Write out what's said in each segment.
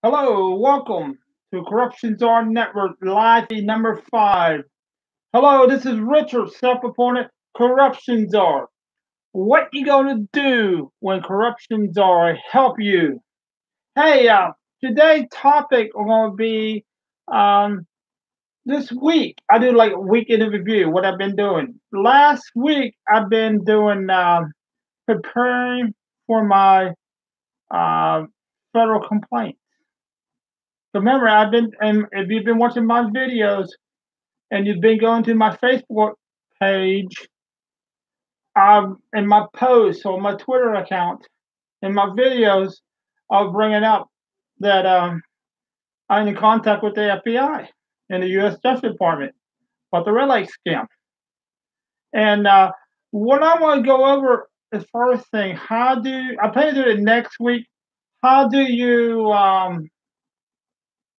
Hello, welcome to Corruption CZAR Network Live feed number 5. Hello, this is Richard, self-appointed Corruption czar. What you gonna do when Corruption czar help you? Hey, today's topic gonna be um, this week. I do like a week in review, what I've been doing. Last week, I've been doing preparing for my uh, federal complaint. Remember, I've been, and if you've been watching my videos and you've been going to my Facebook page, in my posts or my Twitter account, in my videos, I'll bring it up that I'm in contact with the FBI and the U.S. Justice Department about the red light scam. And what I want to go over is first thing, I plan to do it next week. How do you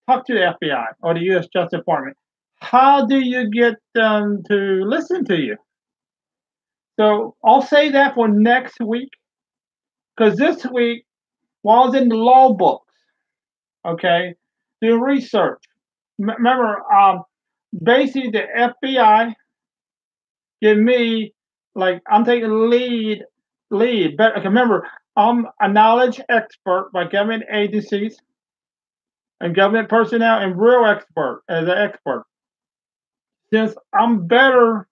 talk to the FBI or the U.S. Justice Department? How do you get them to listen to you? So I'll say that for next week, because this week, while I was in the law books, okay, doing research, remember, basically the FBI give me, like, I'm taking lead. But okay, remember, I'm a knowledge expert by government agencies and government personnel and real expert as an expert. Since I'm better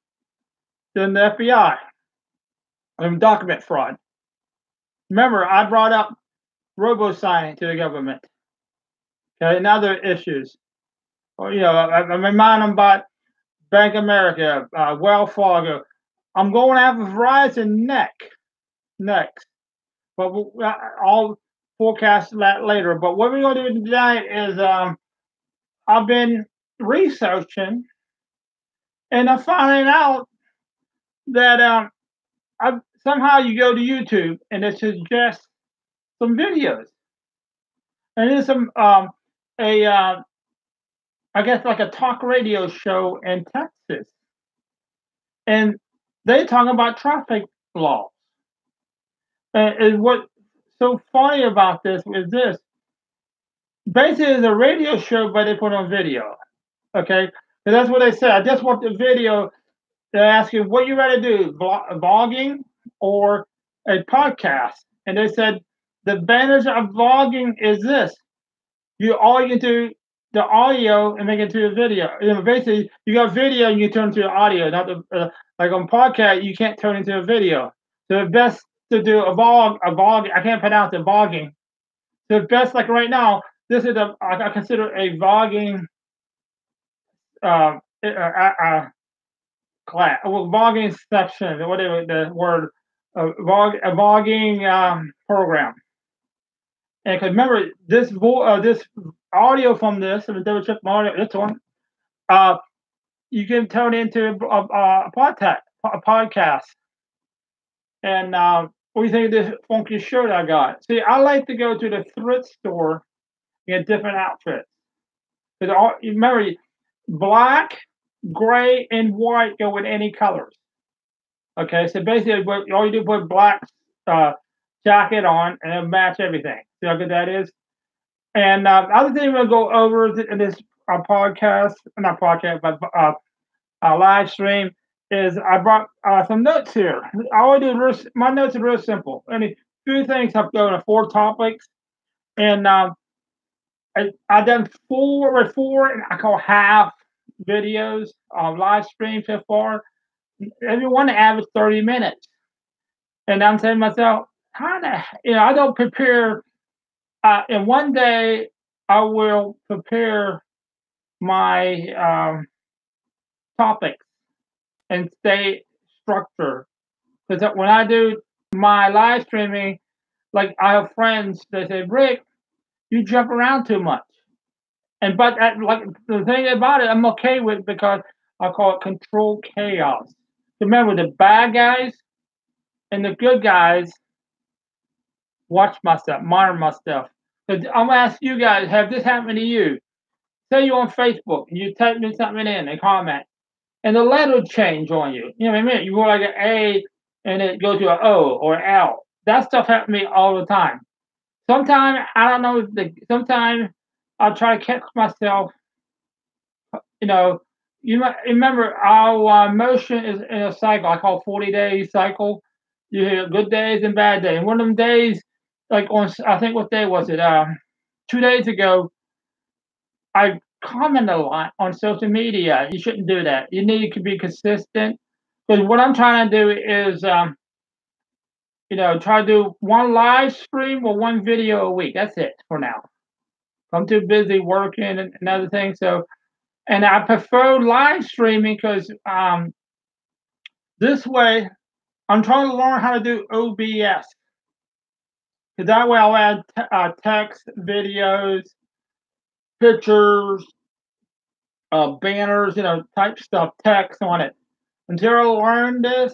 than the FBI in document fraud. Remember, I brought up robo-signing to the government, okay, and other issues. Well, I remind them about Bank of America, Wells Fargo. I'm going after Verizon next, but I'll forecast that later. But what we're going to do tonight is I've been researching, and I'm finding out that somehow you go to YouTube and it suggests some videos, and there's some I guess like a talk radio show in Texas, and they talk about traffic laws. And what's so funny about this is this: basically, it's a radio show, but they put on video. Okay, and that's what they said. I just want the video. They ask you what you rather do, vlogging or a podcast, and they said the advantage of vlogging is this: all you can do the audio and make it to a video. Basically, you got video and you turn to audio. Not like on podcast, you can't turn into a video. So the best to do a vlog. I can't pronounce it, vlogging. So the best, like right now, this is I consider a vlogging class, vlogging section, whatever the word, a vlogging program. And because remember, this audio from this, and double check my audio, this one, you can turn into a podcast. And what do you think of this funky shirt I got? See, I like to go to the thrift store and get different outfits. Because remember, black, gray, and white go with any colors. Okay, so basically, all you do is put black jacket on and it'll match everything. See how good that is? And other thing we'll go over in this podcast, not podcast, but live stream, is I brought some notes here. My notes are real simple. Only few things have gone to 4 topics, and I've done four, and I call half videos on live stream so far. Every one average 30 minutes, and I'm saying to myself, I don't prepare. In one day, I will prepare my topics and stay structured. Because when I do my live streaming, like I have friends, they say, Rick, you jump around too much. But like the thing about it, I'm okay with, because I call it controlled chaos. Remember, the bad guys and the good guys watch my stuff, monitor my stuff. I'm gonna ask you guys, have this happened to you? Say you're on Facebook and you type in something in a comment, and the letter change on you. You know what I mean? You go like an A and it goes to an O or L. That stuff happens to me all the time. Sometimes I don't know. Sometimes I try to catch myself. You know, you might remember our motion is in a cycle. I call 40-day cycle. You hear good days and bad days. And one of them days, like I think what day was it? 2 days ago, I comment a lot on social media. You shouldn't do that. You need to be consistent. Because what I'm trying to do is, try to do one live stream or one video a week. That's it for now. I'm too busy working and other things. So, and I prefer live streaming because this way I'm trying to learn how to do OBS. Because that way I'll add text, videos, pictures, banners, type stuff, text on it. Until I learn this,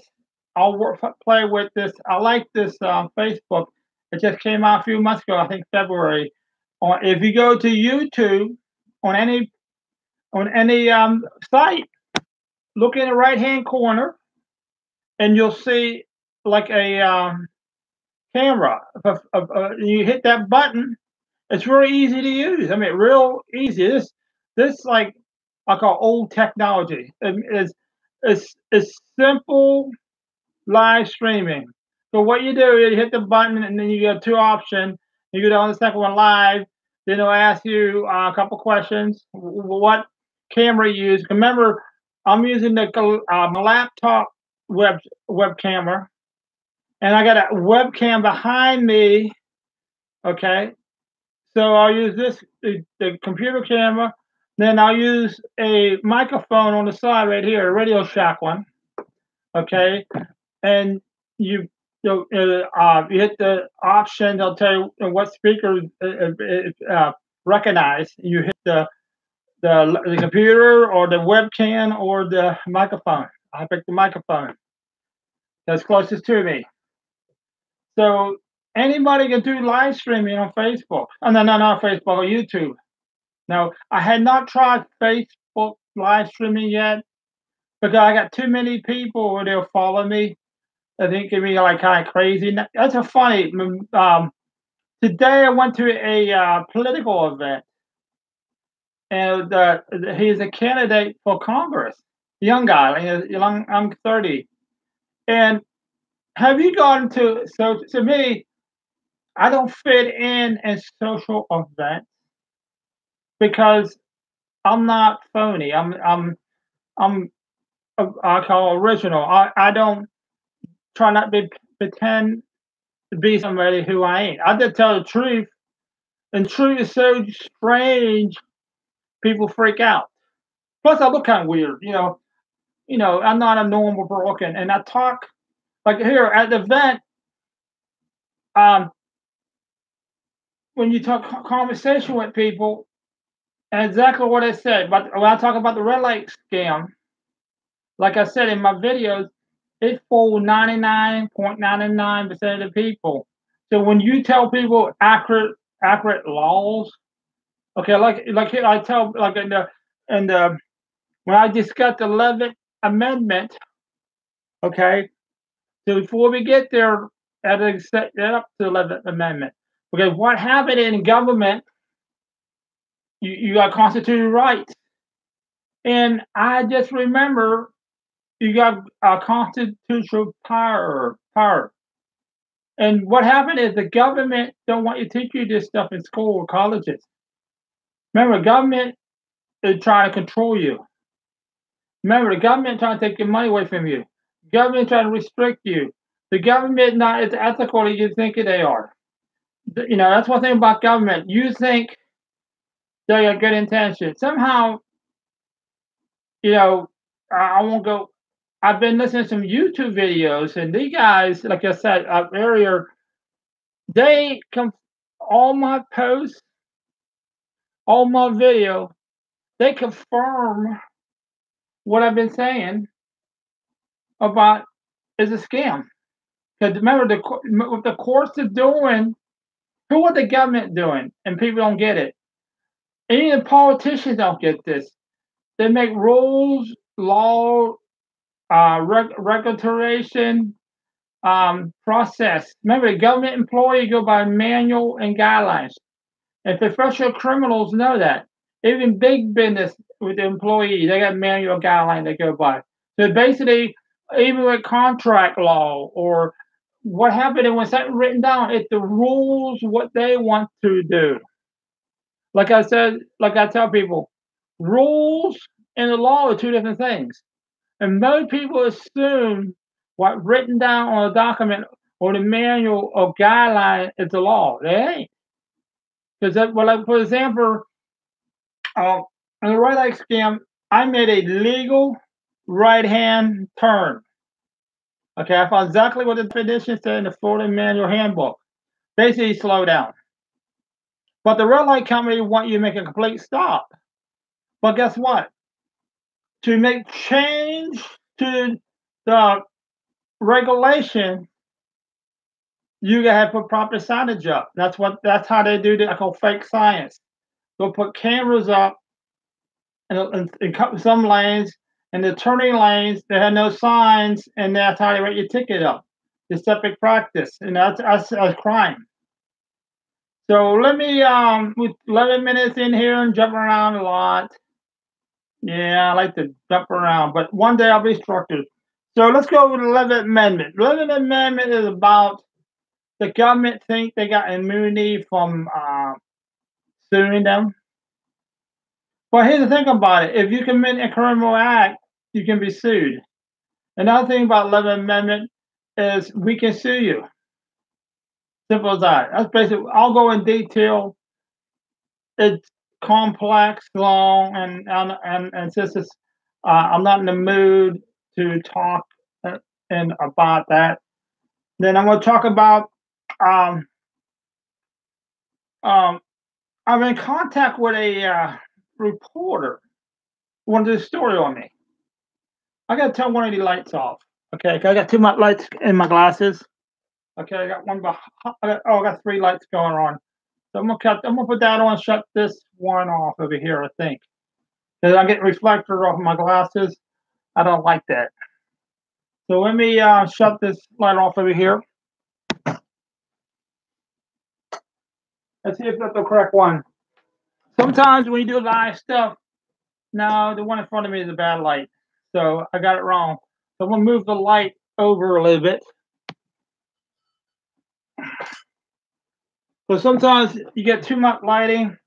play with this. I like this Facebook. It just came out a few months ago, I think February. If you go to YouTube on any site, look in the right hand corner, and you'll see like a camera. You hit that button. It's really easy to use. I mean, real easy. This like I call old technology. It's simple live streaming. So what you do is you hit the button, and then you get two options. You go down the second one live. Then it'll ask you a couple questions. What camera you use? Remember, I'm using my laptop web camera, and I got a webcam behind me. Okay, so I'll use the computer camera. Then I'll use a microphone on the side right here, a Radio Shack one. Okay, and you you hit the option. They'll tell you what speaker recognize. You hit the computer or the webcam or the microphone. I picked the microphone that's closest to me. So anybody can do live streaming on Facebook. Oh, no, not Facebook, or YouTube. No, I had not tried Facebook live streaming yet because I got too many people where they'll follow me. I think it'd be like kind of crazy. That's a funny. Today I went to a political event, and he's a candidate for Congress, young guy, like young, I'm 30. And have you gone to so to me? I don't fit in social events because I'm not phony. I'm I call original. I don't try not to pretend to be somebody who I ain't. I just tell the truth, and truth is so strange. People freak out. Plus, I look kind of weird. I'm not a normal broken, and I talk like here at the event. Um, when you talk conversation with people, and exactly what I said. But when I talk about the red light scam, like I said in my videos, it fooled 99.99% of the people. So when you tell people accurate laws, okay, like here I tell like in the when I discussed the 11th Amendment, okay. So before we get there, I had to set that up to the 11th Amendment. Because what happened in government, you got constitutional rights, and I just remember you got a constitutional power. And what happened is the government don't want you to teach you this stuff in school or colleges. Remember, government is trying to control you. Remember, the government trying to take your money away from you. Government trying to restrict you. The government not as ethical as you think they are. That's one thing about government. You think they got good intentions. Somehow, I won't go. I've been listening to some YouTube videos, and these guys, like I said earlier, they come all my posts, all my video, they confirm what I've been saying about is a scam. Because remember, what the courts are doing, what the government doing, and people don't get it. And even the politicians don't get this. They make rules, law, regulation, process. Remember, the government employee go by manual and guidelines. And professional criminals know that. Even big business with the employees, they got manual guidelines they go by. So basically, even with contract law or what happened when something written down, it's the rules what they want to do. Like I said, like I tell people, rules and the law are two different things. And most people assume what written down on a document or the manual or guideline is the law. They ain't. Because, well, like, for example, uh, in the red light scam, I made a legal right hand turn. Okay, I found exactly what the definition said in the Florida Manual Handbook. Basically, slow down. But the red light company want you to make a complete stop. But guess what? To make change to the regulation, you gotta put proper signage up. That's how they do that. I call fake science. They'll put cameras up in some lanes, and the turning lanes they have no signs, and that's how they write your ticket up. Deceptive practice, and that's a crime. So let me with 11 minutes in here and jump around a lot. Yeah, I like to jump around, but one day I'll be structured. So let's go with the 11th Amendment. The 11th Amendment is about the government think they got immunity from suing them. But here's the thing about it: if you commit a criminal act, you can be sued. Another thing about 11th Amendment is we can sue you. Simple as that. That's basically. I'll go in detail. It's complex, long, and since it's, I'm not in the mood to talk and about that. Then I'm going to talk about. Um, um, I'm in contact with a reporter. Wanted to do a story on me. I got to turn one of the lights off. Okay, 'cause I got too much lights in my glasses. Okay, I got one. I got three lights going on. So I'm gonna put that on. Shut this one off over here. I think because I'm getting reflector off my glasses. I don't like that. So let me shut this light off over here. Let's see if that's the correct one. Sometimes when you do live stuff, no, the one in front of me is a bad light. So I got it wrong. So I'm gonna move the light over a little bit. So sometimes you get too much lighting.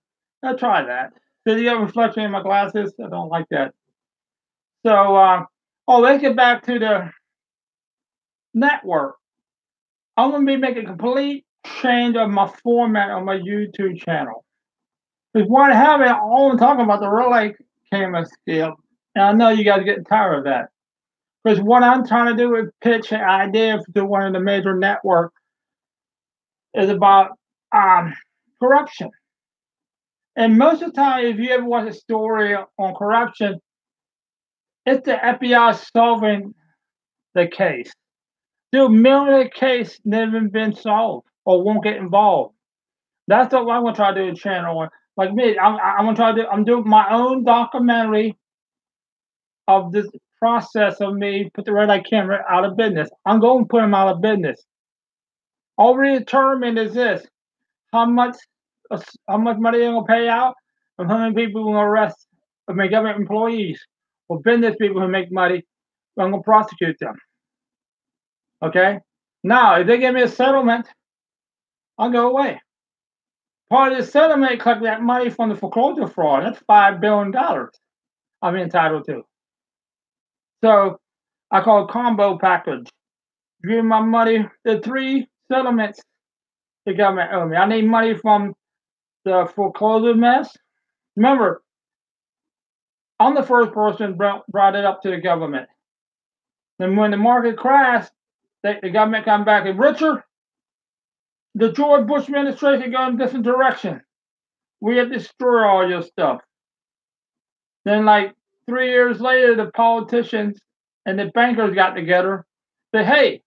I'll try that. So you got reflection in my glasses. I don't like that. So let's get back to the network. I'm gonna be making a complete change of my format on my YouTube channel. Because what I have, all I'm talking about the relay camera skill, and I know you guys are getting tired of that. Because what I'm trying to do is pitch an idea to one of the major networks is about corruption. And most of the time, if you ever watch a story on corruption, it's the FBI solving the case. Dude, million of the case never been solved or won't get involved. That's what I'm gonna try to do a channel on. Like me, I'm gonna try to do. I'm doing my own documentary of this process of me put the red light camera out of business. I'm going to put them out of business. Already determined is this: how much how much money they're gonna pay out, and how many people we're gonna arrest, or make government employees or business people who make money. I'm gonna prosecute them. Okay. Now, if they give me a settlement, I'll go away. Part of the settlement collect that money from the foreclosure fraud. That's $5 billion I'm entitled to. So I call it combo package. Give my money, the three settlements the government owe me. I need money from the foreclosure mess. Remember, I'm the first person brought it up to the government. And when the market crashed, the government come back and Richard, the George Bush administration going in a different direction. We have destroyed all your stuff. Then, like 3 years later, the politicians and the bankers got together. Said, "Hey,"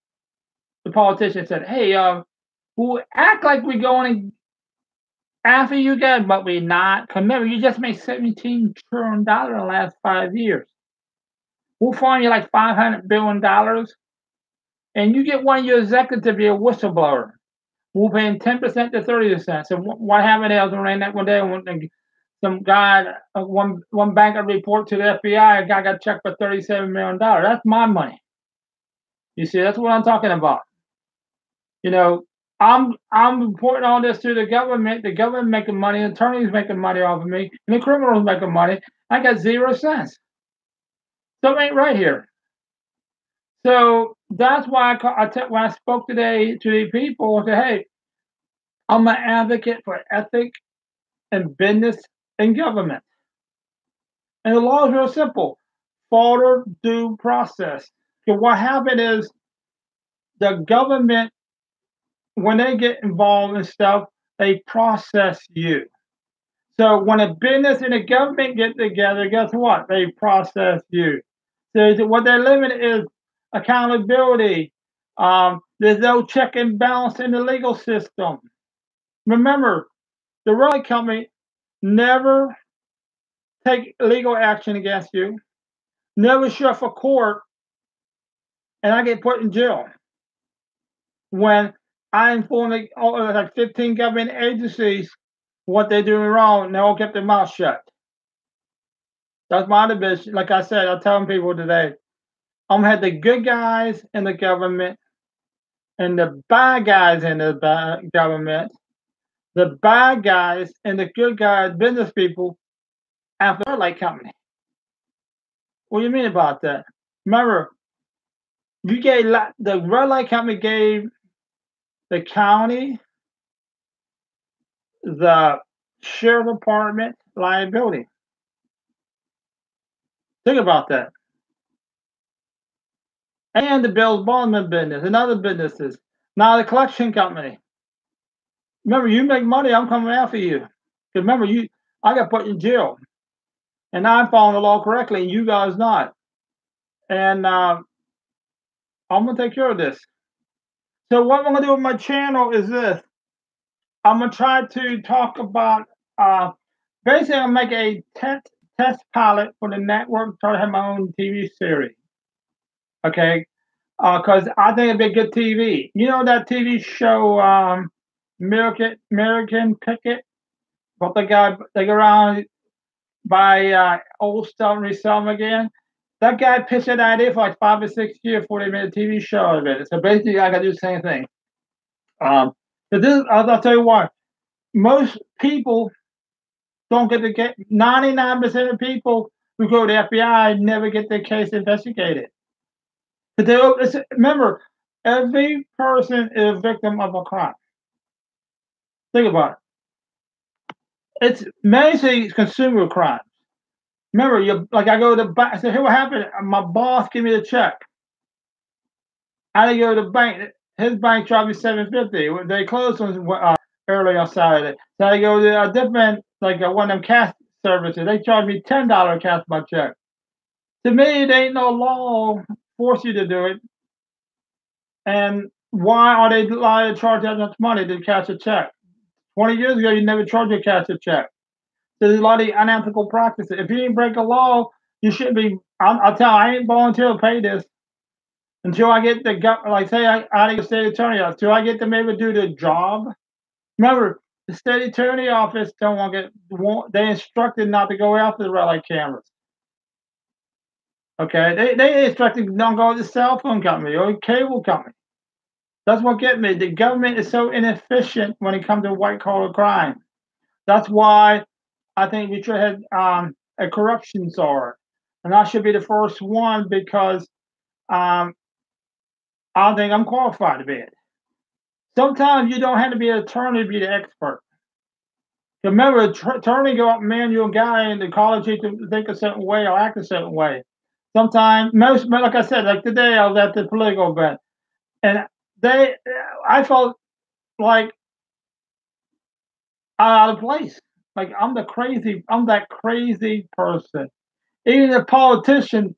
the politician said, "Hey, we act like we're going after you guys, but we're not. Remember, you just made $17 trillion in the last 5 years. We'll find you like $500 billion, and you get one of your executives to be a whistleblower. We're paying 10% to 30%. So what happened? I was around that one day, and some guy, one banker report to the FBI, a guy got checked for $37 million. That's my money. You see, that's what I'm talking about. You know, I'm reporting all this to the government. The government making money, attorneys making money off of me, and the criminals making money. I got 0 cents. Something ain't right here. So that's why when I spoke today to the people, I said, hey, I'm an advocate for ethics and business and government. And the law is real simple. Follow due process. So what happened is the government, when they get involved in stuff, they process you. So when a business and a government get together, guess what? They process you. So what they're limiting is accountability. There's no check and balance in the legal system. Remember, the red light company never take legal action against you, never show up for court, and I get put in jail when I inform like 15 government agencies what they're doing wrong, and they all kept their mouth shut. That's my division. Like I said, I'm telling people today, I'm gonna have the good guys in the government and the bad guys in the government, the bad guys and the good guys, business people, after the red light company. What do you mean about that? Remember, you gave the red light company gave the county, the sheriff department liability. Think about that. And the Bills Bondman business and other businesses. Now the collection company. Remember, you make money, I'm coming after you. Because remember, I got put in jail. And I'm following the law correctly, and you guys not. And I'm going to take care of this. So what I'm going to do with my channel is this. I'm going to try to talk about, basically, I'll make a test pilot for the network, try to have my own TV series. Okay? Because I think it'd be good TV. You know that TV show, American Picket? But the guy, they go around, buy old stuff and resell them again. That guy pitched that idea for like 5 or 6 years before they made a TV show of it. So basically, I got to do the same thing. But this, I'll tell you what, most people don't get 99% of people who go to the FBI never get their case investigated. But remember, every person is a victim of a crime. Think about it. It's mainly consumer crimes. Remember, like I go to the bank. I said, "Hey, what happened? My boss gave me the check. I didn't go to the bank. His bank charged me $750. They closed on early on Saturday. So I go to a different, like one of them cash services. They charged me $10 cash my check. To me, there ain't no law force you to do it. And why are they lying to charge that much money to cash a check? 20 years ago, you never charged a cash a check. So there's a lot of unethical practices. If you didn't break a law, you shouldn't be. I'll tell you, I ain't volunteer to pay this until I get like say I get state attorney until I get them able to do the job. Remember, the state attorney office they instructed not to go after the red light cameras. Okay, they instructed don't go to the cell phone company or cable company. That's what gets me. The government is so inefficient when it comes to white collar crime. That's why I think we should have a corruption czar, and I should be the first one because I don't think I'm qualified to be it. Sometimes you don't have to be an attorney to be the expert. Remember, attorney go up manual guy in the college he can think a certain way or act a certain way. Sometimes like I said, like today I was at the political event, and I felt like out of place. Like I'm that crazy person. Even the politician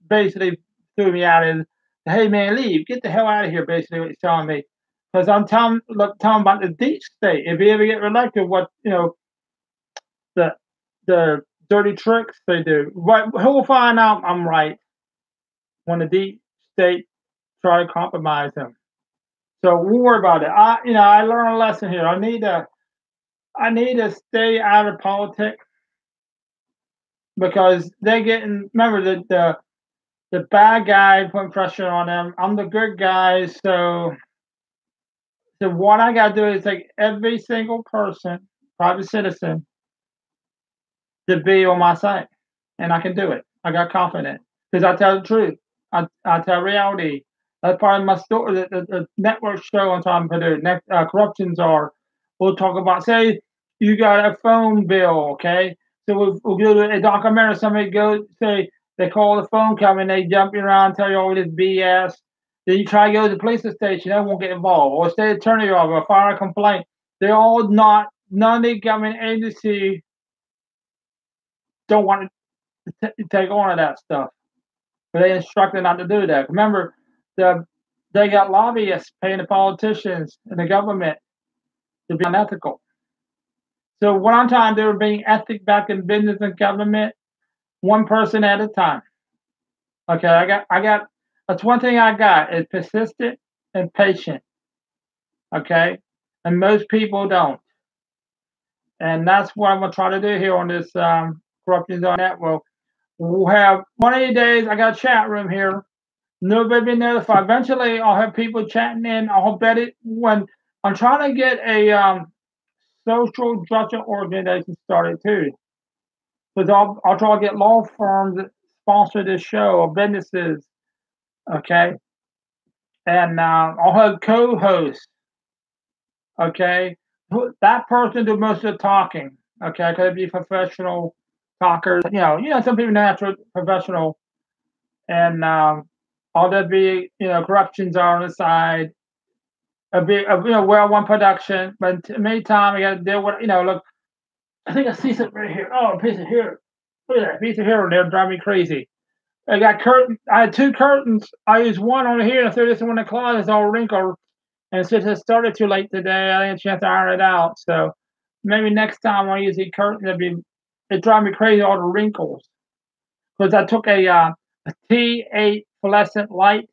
basically threw me out and, hey man, leave, get the hell out of here. Basically, what he's telling me, because I'm telling about the deep state. If you ever get elected, what the dirty tricks they do. But he'll find out I'm right when the deep state try to compromise him. So we won't worry about it. I learned a lesson here. I need to stay out of politics because they're getting. Remember the bad guy putting pressure on them. I'm the good guy, so what I got to do is take every single person, private citizen, to be on my side, and I can do it. I got confidence because I tell the truth. I tell reality. That's part of my story. The network show on time to do. Next, corruptions are. We'll talk about. Say you got a phone bill, okay? So we'll do a documentary. Somebody go say they call the phone company, they jump you around, tell you all this BS. Then you try to go to the police station, they won't get involved. Or state attorney office, or file a complaint. They're all not. None of the government agency don't want to take on of that stuff. But they instructed not to do that. Remember, the they got lobbyists paying the politicians and the government to be unethical. So what I'm trying to do is bring ethic back in business and government, one person at a time. Okay, I got. That's one thing I got is persistent and patient. Okay, and most people don't, and that's what I'm gonna try to do here on this Corruption Zone Network. We'll have one of these days. I got a chat room here. Nobody been notified. Eventually, I'll have people chatting in. I'll bet it when I'm trying to get a social justice organization started too. Because I'll try to get law firms that sponsor this show or businesses. Okay, and I'll have co-hosts. Okay, that person do most of the talking. Okay, could be professional talkers. Some people natural professional, and all that be corruptions are on the side a big, well one production, but meantime, I got to deal with, look, I think I see something right here. Oh, a piece of hair. Look at that piece of hair there, drive me crazy. I got curtain. I had two curtains. I used one on here, and I threw this one in the closet. It's all wrinkled, and since it started too late today, I didn't chance to iron it out. So maybe next time I use the curtain, it drive me crazy all the wrinkles because I took a T8 fluorescent light,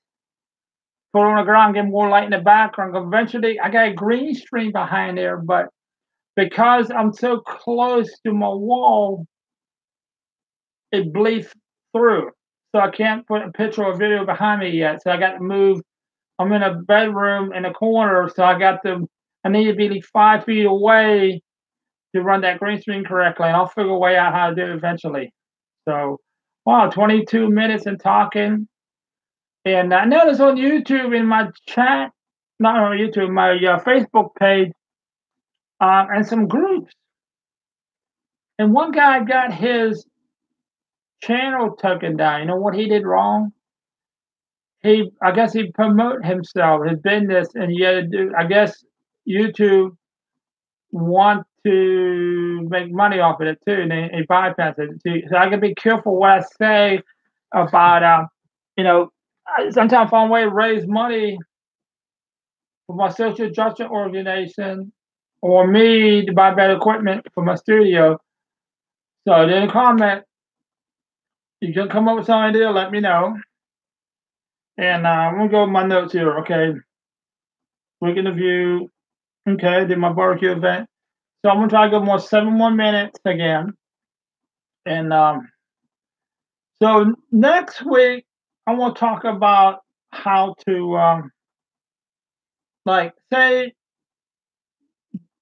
put it on the ground, get more light in the background. Eventually, I got a green screen behind there, but because I'm so close to my wall, it bleeds through. So I can't put a picture or video behind me yet. So I got to move. I'm in a bedroom in a corner, so I need to be like 5 feet away to run that green screen correctly, and I'll figure a way out how to do it eventually. So, wow, 22 minutes and talking. And I noticed on YouTube in my chat, not on YouTube, my Facebook page, and some groups. And one guy got his channel taken down. You know what he did wrong? I guess he promote himself, his business, and he had to do. I guess YouTube want to make money off of it too, and they bypass it too. So I got to be careful what I say about, sometimes I find a way to raise money for my social justice organization or me to buy better equipment for my studio. So in the comment, you can come up with some idea, let me know. And I'm gonna go with my notes here, okay? Week in the view. Okay, did my barbecue event. So I'm gonna try to go more 7 more minutes again. And so next week I want to talk about how to like say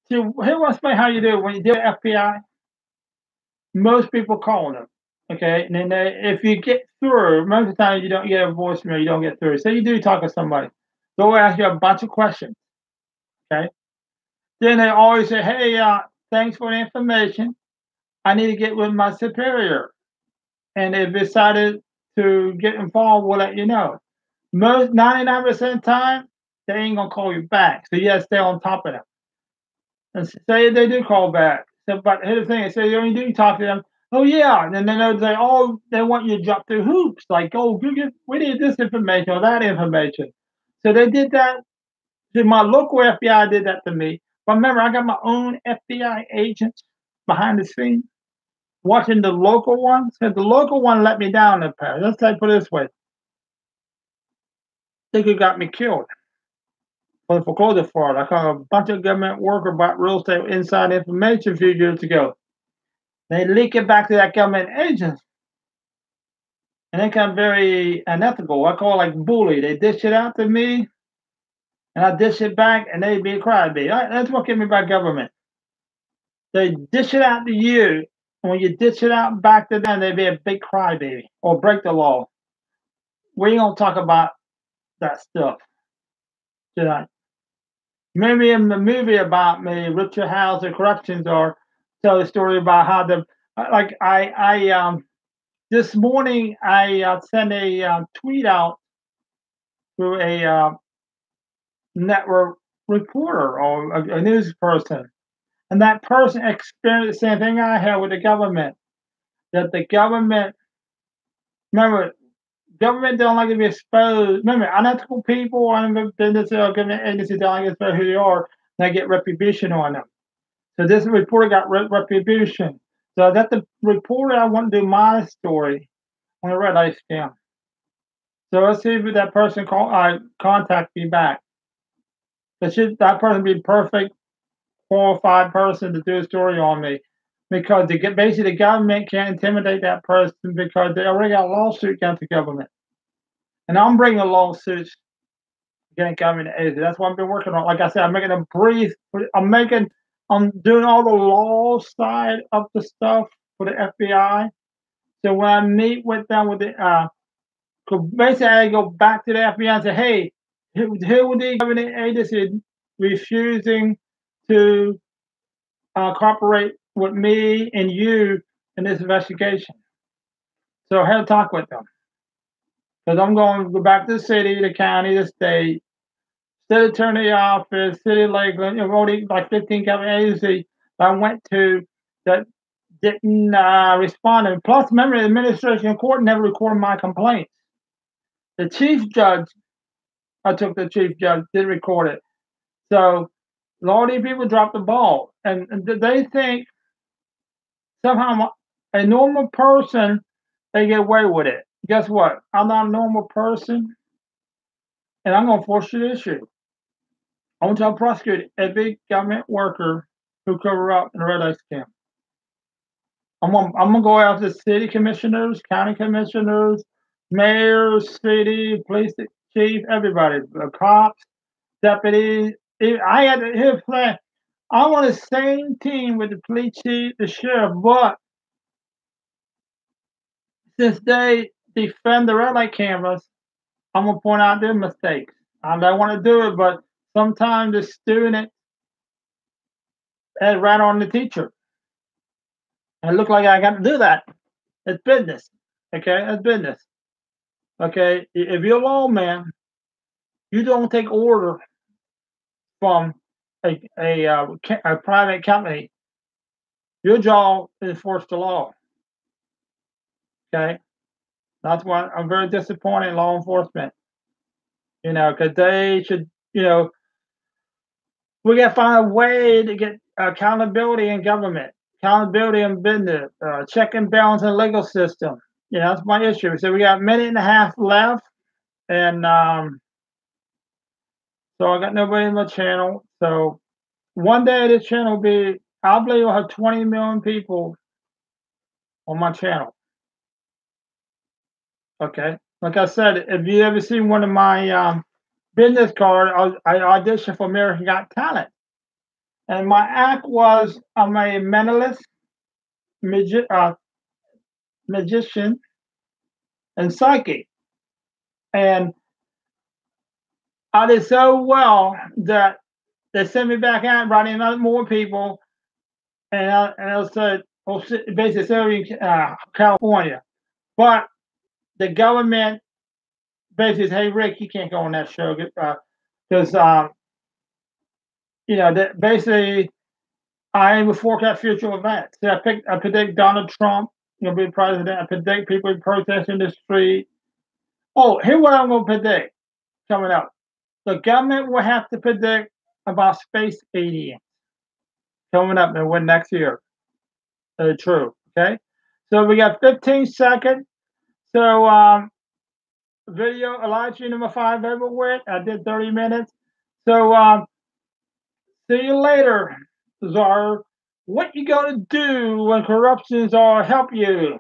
here wants to explain how you do it when you deal with FBI. Most people call them. Okay, and then if you get through, most of the time you don't get a voicemail, you don't get through. So you do talk to somebody. They'll ask you a bunch of questions. Okay. Then they always say, "Hey, thanks for the information. I need to get with my superior." And they've decided to get involved, we'll let you know. Most 99% of the time, they ain't gonna call you back. So you gotta stay on top of them. And say they do call back. So, but here's the thing, they say you only do talk to them. Oh yeah, and then they say, oh, they want you to jump through hoops, like, oh, we need this information or that information. So they did that. So my local FBI did that to me. But remember, I got my own FBI agents behind the scenes watching the local ones. Because the local one let me down in the past. Let's say put it this way. They could got me killed for the foreclosure fraud. I caught a bunch of government worker bought real estate with inside information a few years ago. They leak it back to that government agent, and they come very unethical. I call it like bully. They dish it out to me, and I dish it back, and they be a crybaby. That's what get me by government. They dish it out to you, and when you dish it out back to them, they be a big crybaby or break the law. We don't talk about that stuff tonight. Maybe in the movie about me, Richard House and Corruptions, or tell the story about how the like I this morning I sent a tweet out to a network reporter or a news person, and that person experienced the same thing I had with the government. That the government, remember, government don't like to be exposed. Remember, unethical people and business or government agencies don't like to expose who they are. They get retribution on them. So this reporter got retribution. So that the reporter I want to do my story on a red light scam. So let's see if that person contact me back. That person be perfect, qualified person to do a story on me, because basically the government can't intimidate that person because they already got a lawsuit against the government, and I'm bringing lawsuits against government agencies. That's what I've been working on. Like I said, I'm making a brief. I'm doing all the law side of the stuff for the FBI. So when I meet with them with the basically I go back to the FBI and say, hey, who would the government agency refusing to cooperate with me and you in this investigation? So I had to talk with them, because I'm going to go back to the city, the county, the state, state attorney office, city of Lakeland, already like 15 government agencies I went to that didn't respond. And plus, remember, the administration court never recorded my complaints. The chief judge, I took the chief judge, did record it. So a lot of these people dropped the ball, and they think somehow a normal person, they get away with it. Guess what? I'm not a normal person, and I'm going to force you to issue. I want to prosecute every government worker who cover up in a red light scam. I'm gonna go after city commissioners, county commissioners, mayors, city, police chief, everybody, the cops, deputies. I had to hear plan. I want the same team with the police chief, the sheriff, but since they defend the red light cameras, I'm gonna point out their mistakes. I don't want to do it, but sometimes the student had rat on the teacher. And it looked like I got to do that. It's business. Okay, it's business. Okay, if you're a lawman, you don't take order from a private company. Your job is to enforce the law. Okay, that's why I'm very disappointed in law enforcement. Because they should, we got to find a way to get accountability in government, accountability in business, check and balance in the legal system. That's my issue. So we got a minute and a half left, and so I got nobody in my channel. So one day this channel will be, I believe I'll have 20 million people on my channel. Okay. Like I said, if you ever seen one of my business cards, I auditioned for American Got Talent. And my act was I'm a mentalist, magician, and psychic. And I did so well that they sent me back out, brought in more people, and I said, basically serving California. But the government basically said, hey, Rick, you can't go on that show because, basically I am a forecast future events. So I predict Donald Trump, be president. I predict people protesting the street. Oh, here's what I'm going to predict coming up. The government will have to predict about space aliens coming up in next year. True. Okay. So we got 15 seconds. So video Elijah number 5 everywhere. I did 30 minutes. So see you later, Czar. What you gonna do when corruptions all help you?